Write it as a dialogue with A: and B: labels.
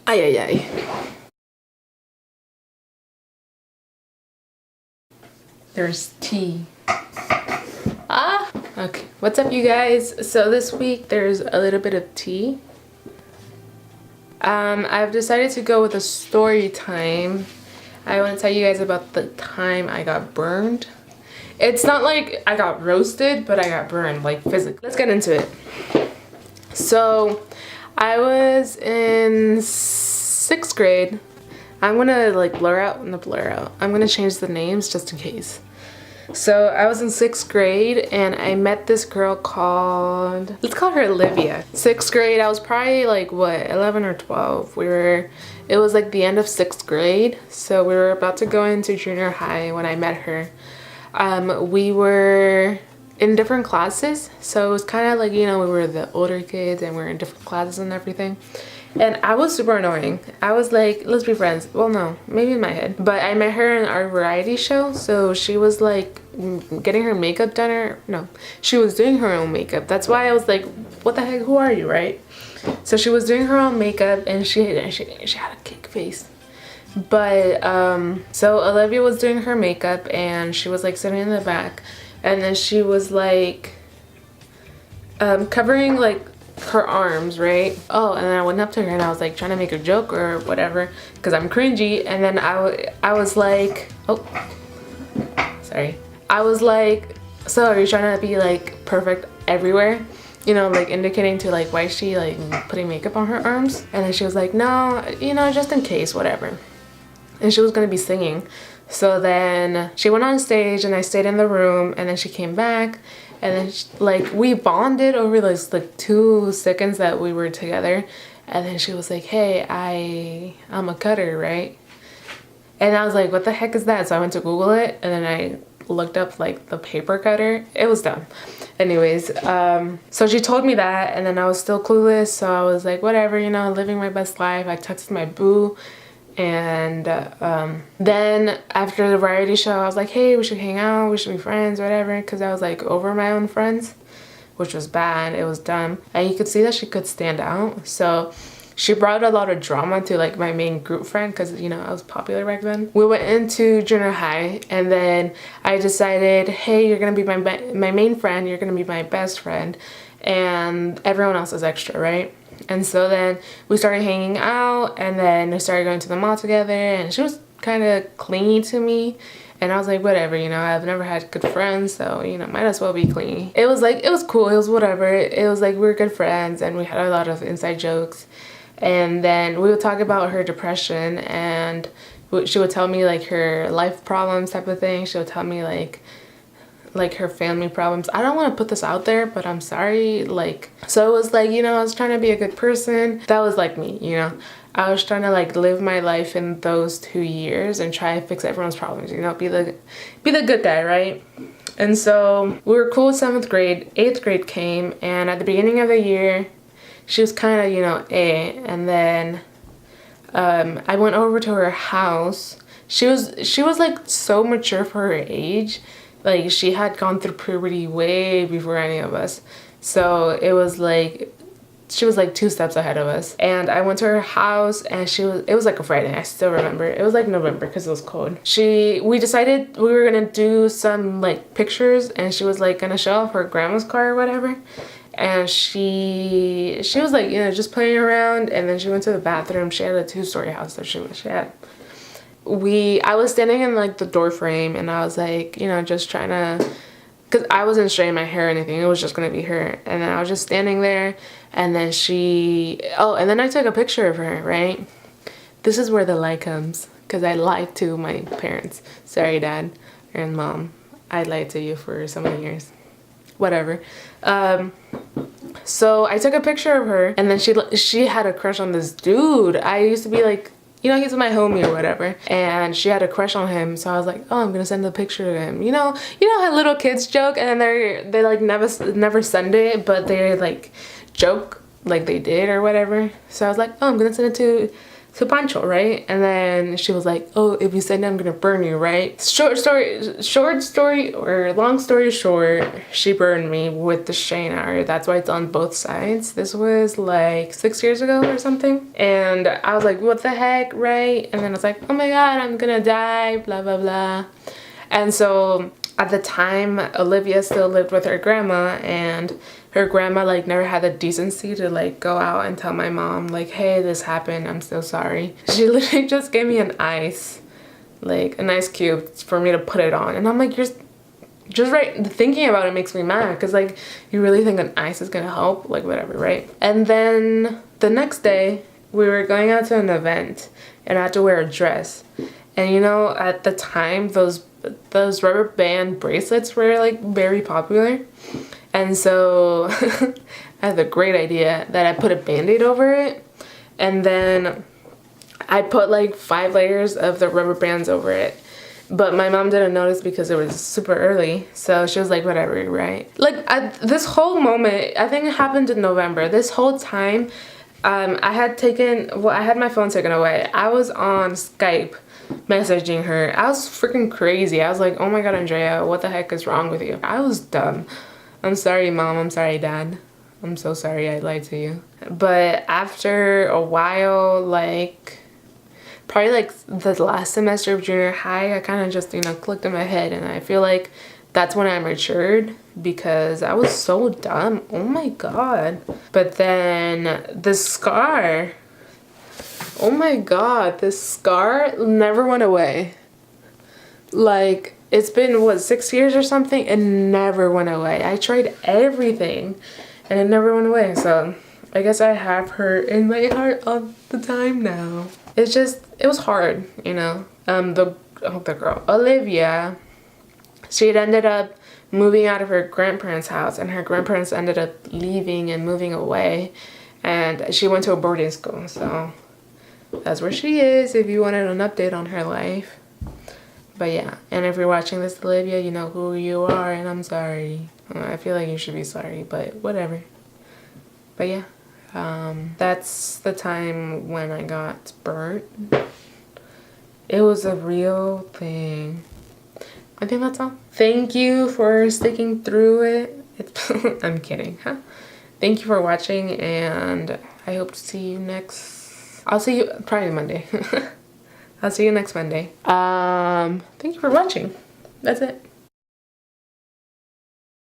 A: Ay, ay, ay. There's tea. Ah, okay. What's up, you guys? So this week there's a little bit of tea. I've decided to go with a story time. I want to tell you guys about the time I got burned. It's not like I got roasted, but I got burned, like physically. Let's get into it. So I was in 6th grade. I'm gonna like blur out. I'm gonna change the names just in case. So I was in 6th grade and I met this girl called, let's call her Olivia. 6th grade, I was probably like what, 11 or 12. It was like the end of 6th grade. So we were about to go into junior high when I met her. We were in different classes. So it was kind of like, you know, we were the older kids and we were in different classes and everything. And I was super annoying. I was like, let's be friends. Well, no, maybe in my head. But I met her in our variety show. So she was like getting her makeup done, or no, she was doing her own makeup. That's why I was like, what the heck, who are you, right? So she was doing her own makeup and she had a cake face. But so Olivia was doing her makeup and she was like sitting in the back. And then she was like covering like her arms, right? Oh, and then I went up to her and I was like trying to make a joke or whatever because I'm cringy. And then I was like, oh, sorry. I was like, so are you trying to be like perfect everywhere? You know, like indicating to like why she like putting makeup on her arms. And then she was like, no, you know, just in case, whatever. And she was gonna be singing. So then she went on stage and I stayed in the room, and then she came back. And then like we bonded over those like 2 seconds that we were together. And then she was like, hey, I'm a cutter, right? And I was like, what the heck is that? So I went to Google it and then I looked up like the paper cutter. It was dumb. Anyways, so she told me that and then I was still clueless. So I was like, whatever, you know, living my best life. I texted my boo. And then after the variety show, I was like, hey, we should hang out, we should be friends, whatever, because I was like over my own friends, which was bad. It was dumb. And you could see that she could stand out. So she brought a lot of drama to like my main group friend because, you know, I was popular back then. We went into junior high and then I decided, hey, you're gonna be my main friend, you're gonna be my best friend, and everyone else is extra, right? And so then we started hanging out and then we started going to the mall together, and she was kind of clingy to me. And I was like, whatever, you know, I've never had good friends, so, you know, might as well be clingy. It was like, it was cool, it was whatever. It was like we were good friends and we had a lot of inside jokes. And then we would talk about her depression and she would tell me like her life problems type of thing. She would tell me like her family problems. I don't want to put this out there, but I'm sorry. Like, so it was like, you know, I was trying to be a good person. That was like me, you know. I was trying to like live my life in those 2 years and try to fix everyone's problems, you know, be the good guy, right? And so we were cool 7th grade. 8th grade came, and at the beginning of the year, she was kind of, you know, and then I went over to her house. She was like so mature for her age. Like, she had gone through puberty way before any of us. So it was like, she was like 2 steps ahead of us. And I went to her house and it was like a Friday, I still remember. It was like November because it was cold. We decided we were gonna do some like pictures, and she was like gonna show off her grandma's car or whatever. And she was like, you know, just playing around, and then she went to the bathroom. She had a 2-story house that she had. I was standing in like the door frame, and I was like, you know, just trying to, because I wasn't straightening my hair or anything, it was just gonna be her. And then I was just standing there, and then and then I took a picture of her, right? This is where the lie comes, because I lied to my parents. Sorry, Dad and Mom, I lied to you for so many years. Whatever. So I took a picture of her, and then she had a crush on this dude. I used to be like, you know, he's my homie or whatever, and she had a crush on him. So I was like, oh, I'm gonna send a picture to him. You know how little kids joke, and then they like never send it, but they like joke like they did or whatever. So I was like, oh, I'm gonna send it to Pancho, right? And then she was like, oh, if you send it, I'm gonna burn you, right? Short story or long story short, she burned me with the strainer. That's why it's on both sides. This was like 6 years ago or something. And I was like, what the heck, right? And then I was like, oh my God, I'm gonna die, blah, blah, blah. And so at the time, Olivia still lived with her grandma, and her grandma like never had the decency to like go out and tell my mom like, hey, this happened, I'm so sorry. She literally just gave me an ice cube for me to put it on. And I'm like, you're just right, thinking about it makes me mad, because like, you really think an ice is gonna help? Like, whatever, right? And then the next day we were going out to an event and I had to wear a dress. And you know, at the time, those rubber band bracelets were like very popular. And so I had the great idea that I put a band-aid over it, and then I put like 5 layers of the rubber bands over it. But my mom didn't notice because it was super early, so she was like, whatever, right? Like, this whole moment, I think it happened in November. This whole time, I had my phone taken away. I was on Skype messaging her. I was freaking crazy. I was like, oh my God, Andrea, what the heck is wrong with you? I was dumb. I'm sorry, Mom. I'm sorry, Dad. I'm so sorry I lied to you. But after a while, like probably like the last semester of junior high, I kind of just, you know, clicked in my head, and I feel like that's when I matured, because I was so dumb. Oh my God. But then the scar, oh my God, this scar never went away. Like, it's been, what, 6 years or something? It never went away. I tried everything and it never went away. So I guess I have her in my heart all the time now. It's just, it was hard, you know. The girl, Olivia, she had ended up moving out of her grandparents' house, and her grandparents ended up leaving and moving away, and she went to a boarding school. So that's where she is, if you wanted an update on her life. But yeah, and if you're watching this, Olivia, you know who you are, and I'm sorry. I feel like you should be sorry, but whatever. But yeah, that's the time when I got burnt. It was a real thing. I think that's all. Thank you for sticking through it. I'm kidding, huh? Thank you for watching, and I hope to see you next... I'll see you probably Monday. I'll see you next Monday. Thank you for watching. That's it.